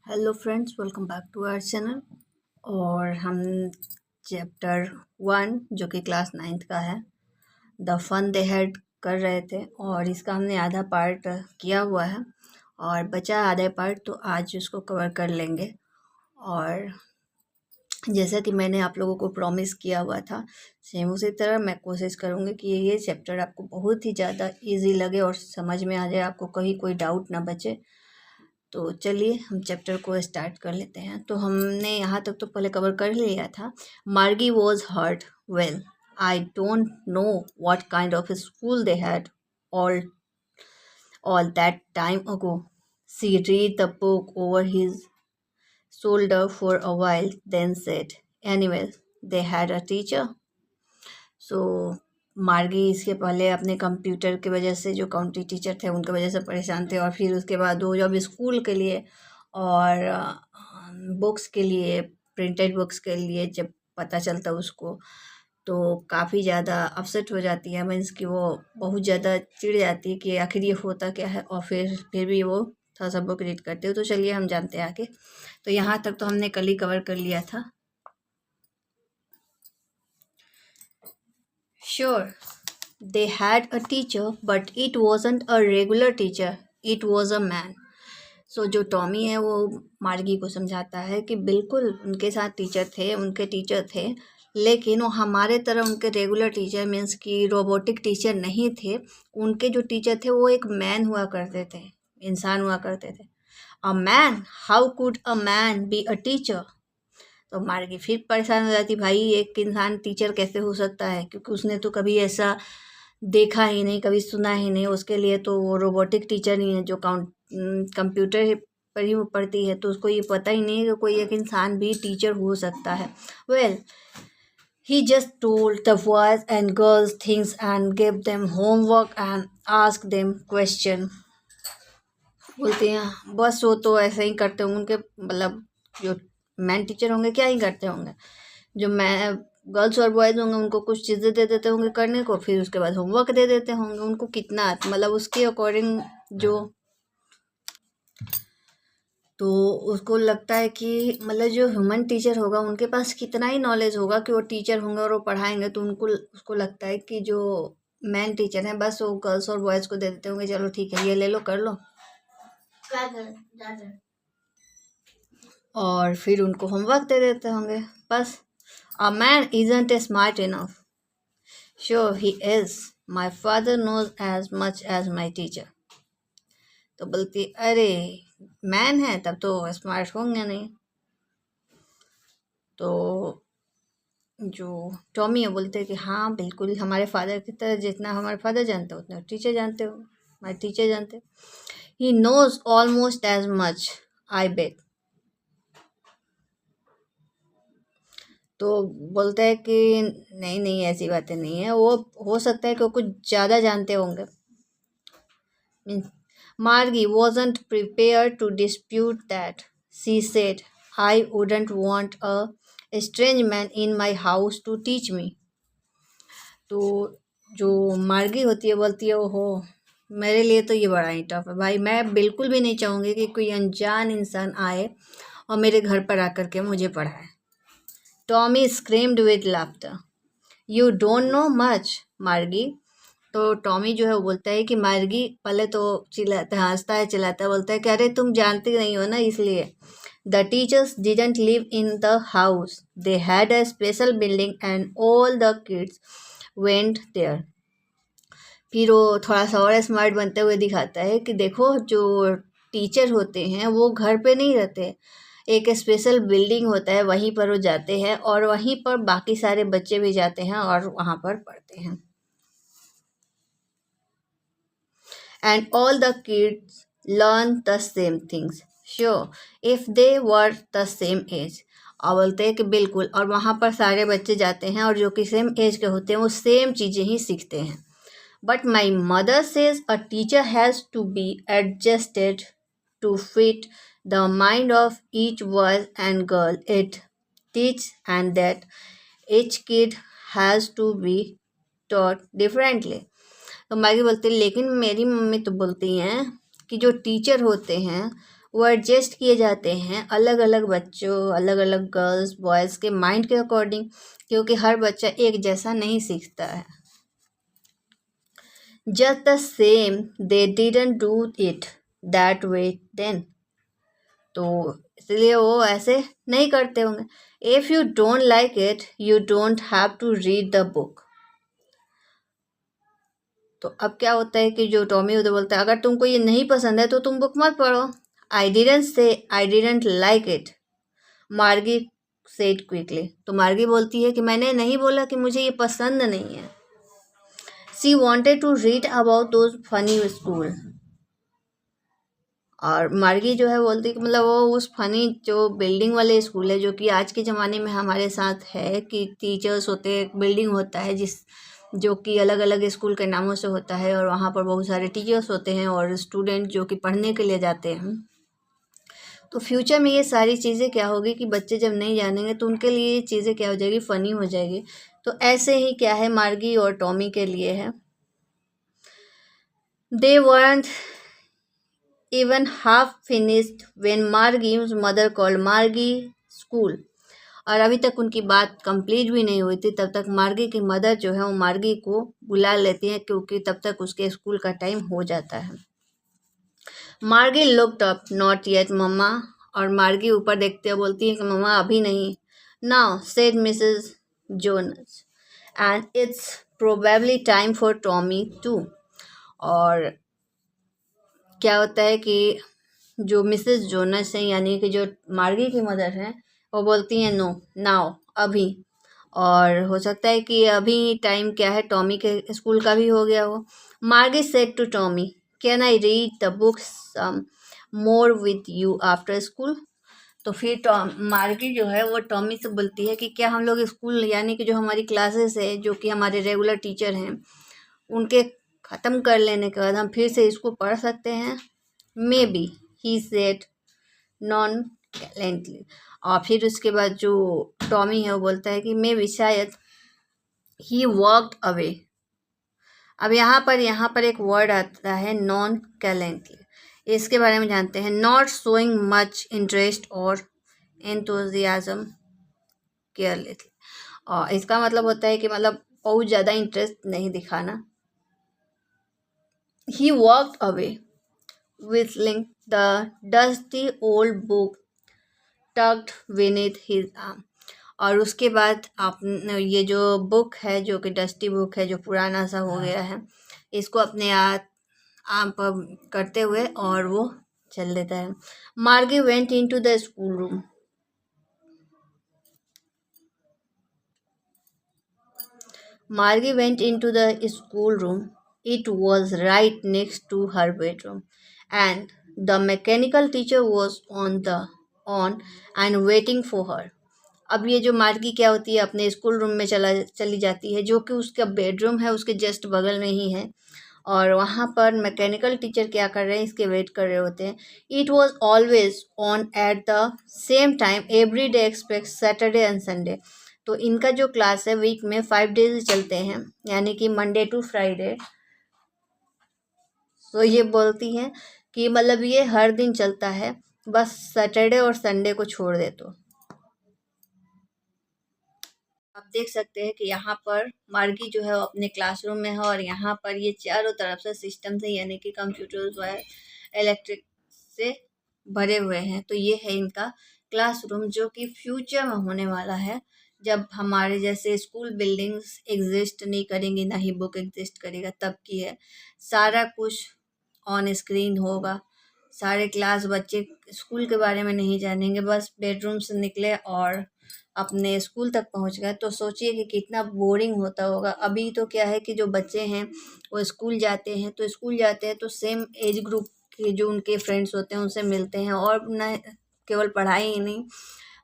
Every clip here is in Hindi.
Hello friends, welcome back to our channel. और हम चैप्टर 1 जो कि क्लास 9th का है, द फन दे हैड कर रहे थे और इसका हमने आधा पार्ट किया हुआ है और बचा आधा पार्ट, तो आज उसको कवर कर लेंगे। और जैसा कि मैंने आप लोगों को प्रॉमिस किया हुआ था, सेम उसी तरह मैं कोशिश करूँगी कि ये चैप्टर आपको बहुत ही ज़्यादा इजी लगे और समझ में आ जाए, आपको कहीं कोई डाउट ना बचे। तो चलिए हम चैप्टर को स्टार्ट कर लेते हैं। तो हमने यहाँ तक तो पहले कवर कर लिया था। Margie was hurt well, I don't know what kind of school they had all that time ago. She read the book over his shoulder for a while, then said, anyway, they had a teacher. सो मार्गी इसके पहले अपने कंप्यूटर की वजह से, जो काउंटी टीचर थे उनकी वजह से परेशान थे, और फिर उसके बाद वो जब स्कूल के लिए और बुक्स के लिए, प्रिंटेड बुक्स के लिए जब पता चलता उसको, तो काफ़ी ज़्यादा अपसेट हो जाती है। मीन्स कि वो बहुत ज़्यादा चिढ़ जाती है कि आखिर ये होता क्या है, और फिर भी वो थोड़ा सा बुक रीड करते हो। तो चलिए हम जानते हैं आगे। तो यहाँ तक तो हमने कल ही कवर कर लिया था। Sure, they had a teacher, but it wasn't a regular teacher. It was a man. सो जो टॉमी है वो मार्गी को समझाता है कि बिल्कुल उनके साथ उनके टीचर थे, लेकिन वो हमारे तरह उनके रेगुलर टीचर मीन्स कि रोबोटिक टीचर नहीं थे। उनके जो टीचर थे वो एक मैन हुआ करते थे, इंसान हुआ करते थे। A man, how could a man be a teacher? तो मार्गी फिर परेशान हो जाती, भाई एक इंसान टीचर कैसे हो सकता है, क्योंकि उसने तो कभी ऐसा देखा ही नहीं, कभी सुना ही नहीं। उसके लिए तो वो रोबोटिक टीचर ही है जो कंप्यूटर पर ही वो पढ़ती है, तो उसको ये पता ही नहीं है कि कोई एक इंसान भी टीचर हो सकता है। Well, he just told the boys and girls things and gave them homework and asked them question. बोलते हैं बस वो तो ऐसे ही करते होंगे, उनके मतलब जो मैन टीचर होंगे क्या ही करते होंगे, जो मैं गर्ल्स और बॉयज़ होंगे उनको कुछ चीज़ें दे देते होंगे करने को, फिर उसके बाद होमवर्क दे देते होंगे उनको। कितना मतलब उसके अकॉर्डिंग जो, तो उसको लगता है कि मतलब जो ह्यूमन टीचर होगा उनके पास कितना ही नॉलेज होगा कि वो टीचर होंगे और वो पढ़ाएंगे, तो उसको लगता है कि जो मैन टीचर हैं बस वो गर्ल्स और बॉयज़ को दे देते होंगे, चलो ठीक है ये ले लो कर लो, और फिर उनको होमवर्क दे देते होंगे बस। A man isn't a smart enough. Sure he is, my father knows as much as my teacher. तो बोलती अरे मैन है तब तो स्मार्ट होंगे नहीं। तो जो टॉमी है बोलते हैं कि हाँ बिल्कुल हमारे फादर की तरह, जितना हमारे फादर जानते हो उतना टीचर जानते हो, हमारे टीचर जानते। He knows almost as much, I bet. तो बोलता है कि नहीं नहीं ऐसी बातें नहीं है, वो हो सकता है कि वो कुछ ज़्यादा जानते होंगे। Margie wasn't prepared to dispute that. She said, I wouldn't want a strange man in my house to teach me. तो जो मार्गी होती है बोलती है, ओहो मेरे लिए तो ये बड़ा ही टफ है भाई, मैं बिल्कुल भी नहीं चाहूँगी कि कोई अनजान इंसान आए और मेरे घर पर आकर के मुझे पढ़ाए। Tommy screamed with laughter, you don't know much मार्गी। तो टॉमी जो है वो बोलता है कि मार्गी, पहले तो चिल्लाता है, हंसता है, चिल्लाता है, बोलता है कि अरे तुम जानती नहीं हो ना इसलिए। The teachers didn't live in the house, they had a special building and all the kids went there. फिर वो थोड़ा सा और स्मार्ट बनते हुए दिखाता है कि देखो जो टीचर होते हैं वो घर पे नहीं रहते, एक स्पेशल बिल्डिंग होता है वहीं पर वो जाते हैं और वहीं पर बाकी सारे बच्चे भी जाते हैं और वहाँ पर पढ़ते हैं। And all the kids learn the same things. Sure, if they were the same age. और बोलते हैं कि बिल्कुल, और वहाँ पर सारे बच्चे जाते हैं और जो कि सेम एज के होते हैं वो सेम चीज़ें ही सीखते हैं। But my mother says a teacher has to be adjusted to fit the mind of each boy and girl it teach, and that each kid has to be taught differently. तो मैगी बोलती है लेकिन मेरी मम्मी तो बोलती हैं कि जो टीचर होते हैं वो एडजस्ट किए जाते हैं अलग अलग बच्चों, अलग अलग गर्ल्स बॉयज़ के माइंड के अकॉर्डिंग, क्योंकि हर बच्चा एक जैसा नहीं सीखता है। Just the same they didn't do it that way then, तो इसलिए वो ऐसे नहीं करते होंगे। If you don't like it you don't have to read the book. तो अब क्या होता है कि जो टॉमी उधर बोलता है अगर तुमको ये नहीं पसंद है तो तुम बुक मत पढ़ो। I didn't say I didn't like it, मार्गी सेड क्विकली। तो मार्गी बोलती है कि मैंने नहीं बोला कि मुझे ये पसंद नहीं है। She wanted to read about those funny school, और मार्गी जो है बोलती है कि मतलब वो उस फनी जो बिल्डिंग वाले स्कूल है जो कि आज के ज़माने में हमारे साथ है कि टीचर्स होते हैं, बिल्डिंग होता है जिस जो कि अलग अलग स्कूल के नामों से होता है, और वहाँ पर बहुत सारे टीचर्स होते हैं और स्टूडेंट जो कि पढ़ने के लिए जाते हैं। तो फ्यूचर में ये सारी चीज़ें क्या होगी कि बच्चे जब नहीं जानेंगे तो उनके लिए ये चीज़ें क्या हो जाएगी, फ़नी हो जाएगी। तो ऐसे ही क्या है मार्गी और टॉमी के लिए है। दे weren't even half finished when Margie's mother called Margie school, और अभी तक उनकी बात कंप्लीट भी नहीं हुई थी तब तक मार्गी की मदर जो है वो मार्गी को बुला लेती हैं, क्योंकि तब तक उसके स्कूल का टाइम हो जाता है। मार्गी लुक्ड अप, नॉट येट मम्मा, और मार्गी ऊपर देखते हुए बोलती है कि मम्मा अभी नहीं। Now said Mrs Jones, and it's probably time for Tommy too. और क्या होता है कि जो मिसेस जोनस हैं यानी कि जो मार्गी की मदर हैं वो बोलती हैं नो नाउ, अभी, और हो सकता है कि अभी टाइम क्या है टॉमी के स्कूल का भी हो गया हो। Margie said to Tommy, can I read the books more with you after school. तो फिर मार्गी जो है वो टॉमी से बोलती है कि क्या हम लोग स्कूल यानी कि जो हमारी क्लासेस है जो कि हमारे रेगुलर टीचर हैं उनके ख़त्म कर लेने के बाद हम फिर से इसको पढ़ सकते हैं। Maybe he said non gallantly, और फिर उसके बाद जो टॉमी है वो बोलता है कि मे बी शायद। He walked away. अब यहाँ पर एक वर्ड आता है नॉन गैलेंटली, इसके बारे में जानते हैं। नॉट शोइंग मच इंटरेस्ट और एंथुजियाज्म केयरलेसली, और इसका मतलब होता है कि मतलब बहुत ज़्यादा इंटरेस्ट नहीं दिखाना। He walked away, whistling the dusty old book tucked beneath his arm. और उसके बाद आप ये जो बुक है जो कि डस्टी बुक है जो पुराना सा हो गया है इसको अपने आम पर करते हुए और वो चल देता है। मार्गी went into the school room. Margie went into the schoolroom. It was right next to her bedroom, and the mechanical teacher was on and waiting for her. अब ये जो मार्गी क्या होती है अपने स्कूल रूम में चली जाती है जो कि उसका बेडरूम है उसके जस्ट बगल में ही है, और वहाँ पर मैकेनिकल टीचर क्या कर रहे हैं इसके वेट कर रहे होते हैं। It was always on at the same time every day expect Saturday and Sunday. तो इनका जो क्लास है वीक में 5 डेज चलते हैं यानी कि मंडे टू फ्राइडे। तो ये बोलती हैं कि मतलब ये हर दिन चलता है, बस सैटरडे और संडे को छोड़ दे। तो आप देख सकते हैं कि यहाँ पर मार्गी जो है वो अपने क्लासरूम में है, और यहाँ पर ये चारों तरफ से सिस्टम से यानी कि कंप्यूटर्स व इलेक्ट्रिक से भरे हुए हैं। तो ये है इनका क्लासरूम जो कि फ्यूचर में होने वाला है, जब हमारे जैसे स्कूल बिल्डिंग्स एग्जिस्ट नहीं करेंगी ना ही बुक एग्जिस्ट करेगा, तब की है। सारा कुछ ऑन स्क्रीन होगा, सारे क्लास बच्चे स्कूल के बारे में नहीं जानेंगे, बस बेडरूम से निकले और अपने स्कूल तक पहुंच गए। तो सोचिए कि कितना बोरिंग होता होगा। अभी तो क्या है कि जो बच्चे हैं वो स्कूल जाते हैं तो सेम एज ग्रुप के जो उनके फ्रेंड्स होते हैं उनसे मिलते हैं, और न केवल पढ़ाई ही नहीं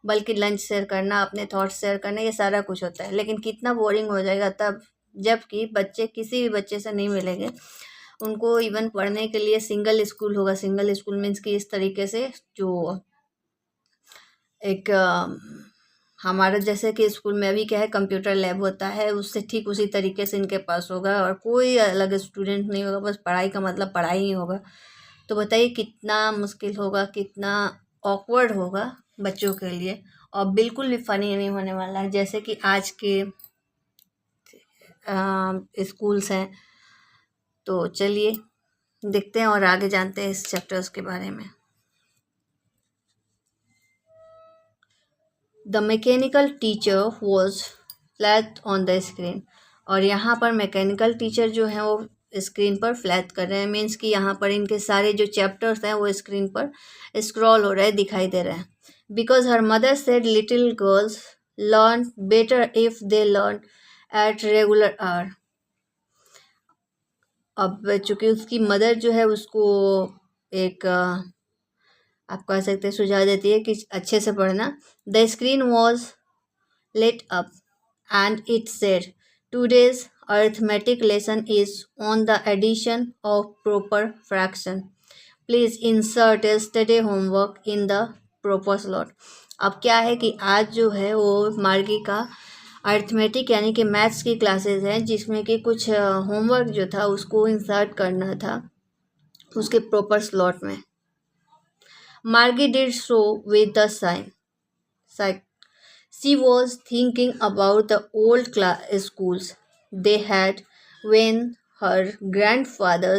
बल्कि लंच शेयर करना, अपने थॉट्स शेयर करना, ये सारा कुछ होता है। लेकिन कितना बोरिंग हो जाएगा तब जबकि बच्चे किसी भी बच्चे से नहीं मिलेंगे। उनको इवन पढ़ने के लिए सिंगल स्कूल होगा। सिंगल स्कूल मीन्स कि इस तरीके से जो एक हमारा जैसे कि स्कूल में अभी क्या है कंप्यूटर लैब होता है, उससे ठीक उसी तरीके से इनके पास होगा, और कोई अलग स्टूडेंट नहीं होगा, बस पढ़ाई का मतलब पढ़ाई ही होगा। तो बताइए कितना मुश्किल होगा, कितना ऑकवर्ड होगा बच्चों के लिए, और बिल्कुल भी फ़नी नहीं होने वाला है जैसे कि आज के स्कूल्स हैं। तो चलिए देखते हैं और आगे जानते हैं इस चैप्टर्स के बारे में। The mechanical teacher was flat on the screen. और यहाँ पर मैकेनिकल टीचर जो है वो स्क्रीन पर फ्लैट कर रहे हैं, मीन्स कि यहाँ पर इनके सारे जो चैप्टर्स हैं वो स्क्रीन पर स्क्रॉल हो रहे हैं, दिखाई दे रहे हैं। Because her mother said little girls learn better if they learn at regular hour. अब चूंकि उसकी मदर जो है उसको एक आप कह सकते हैं सुझाव देती है कि अच्छे से पढ़ना। The screen was lit up and it said, Today's arithmetic lesson is on the addition of proper fraction. Please insert yesterday homework in the proper slot. अब क्या है कि आज जो है वो मार्गी का अर्थमेटिक यानी कि मैथ्स की क्लासेस हैं, जिसमें कि कुछ होमवर्क जो था उसको इंसर्ट करना था उसके प्रॉपर स्लॉट में। Margie did so with the sign. She was thinking about the old schools they had when her grandfather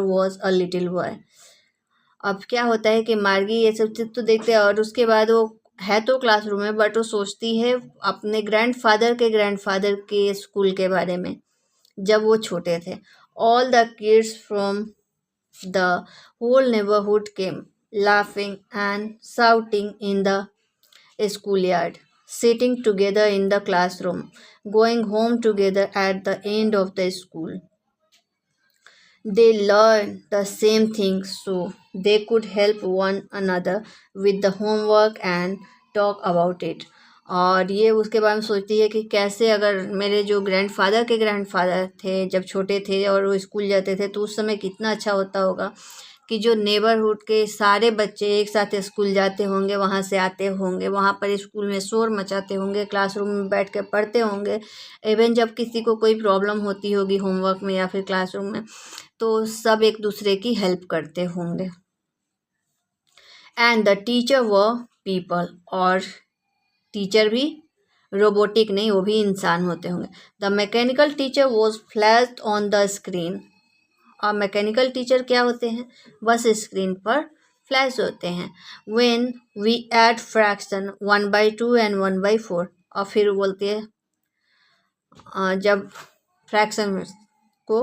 was a little boy. अब क्या होता है कि मार्गी ये सब चीज़ तो देखते हैं और उसके बाद वो है तो क्लासरूम में, बट वो सोचती है अपने ग्रैंडफादर के स्कूल के बारे में जब वो छोटे थे। All the kids from the whole neighborhood came, laughing and shouting in the schoolyard, sitting together in the classroom, going home together at the end of the school. They learned the same things so they could help one another with the homework and talk about it. और ये उसके बारे में सोचती है कि कैसे अगर मेरे जो ग्रैंडफादर थे जब छोटे थे और वो स्कूल जाते थे तो उस समय कितना अच्छा होता होगा कि जो नेबरहुड के सारे बच्चे एक साथ स्कूल जाते होंगे, वहाँ से आते होंगे, वहाँ पर स्कूल में शोर मचाते होंगे, क्लासरूम में बैठ कर पढ़ते होंगे। इवन जब किसी को कोई प्रॉब्लम होती होगी होमवर्क में या फिर क्लासरूम में तो सब एक दूसरे की हेल्प करते होंगे। And the teacher were people, और टीचर भी रोबोटिक नहीं, वो भी इंसान होते होंगे। The mechanical teacher was flashed on the screen. और मैकेनिकल टीचर क्या होते हैं, बस स्क्रीन पर फ्लैश होते हैं। When we add fraction 1/2 and 1/4। और फिर बोलते हैं जब फ्रैक्शन को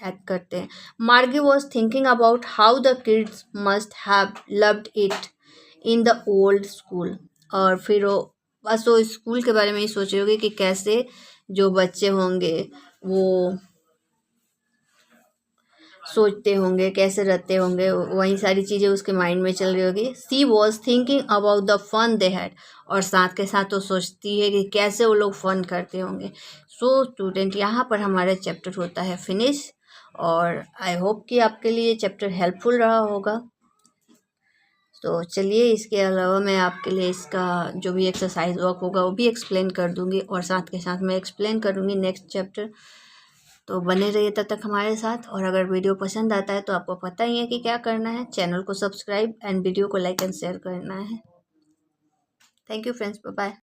ऐड करते हैं। मार्गी was thinking about how the kids must have loved it in the old school. और फिर वो बस वो स्कूल के बारे में ही सोच रही होगी कि कैसे जो बच्चे होंगे वो सोचते होंगे, कैसे रहते होंगे, वही सारी चीज़ें उसके माइंड में चल रही होगी। She was thinking about the fun they had. और साथ के साथ वो सोचती है कि कैसे वो लोग फन करते होंगे। सो स्टूडेंट, यहाँ पर हमारा चैप्टर होता है फिनिश। और आई होप कि आपके लिए चैप्टर हेल्पफुल रहा होगा। तो चलिए, इसके अलावा मैं आपके लिए इसका जो भी एक्सरसाइज वर्क होगा वो भी एक्सप्लेन कर दूँगी, और साथ के साथ मैं एक्सप्लेन करूँगी नेक्स्ट चैप्टर। तो बने रहिए तब तक हमारे साथ। और अगर वीडियो पसंद आता है तो आपको पता ही है कि क्या करना है, चैनल को सब्सक्राइब एंड वीडियो को लाइक एंड शेयर करना है। Thank you friends, bye bye.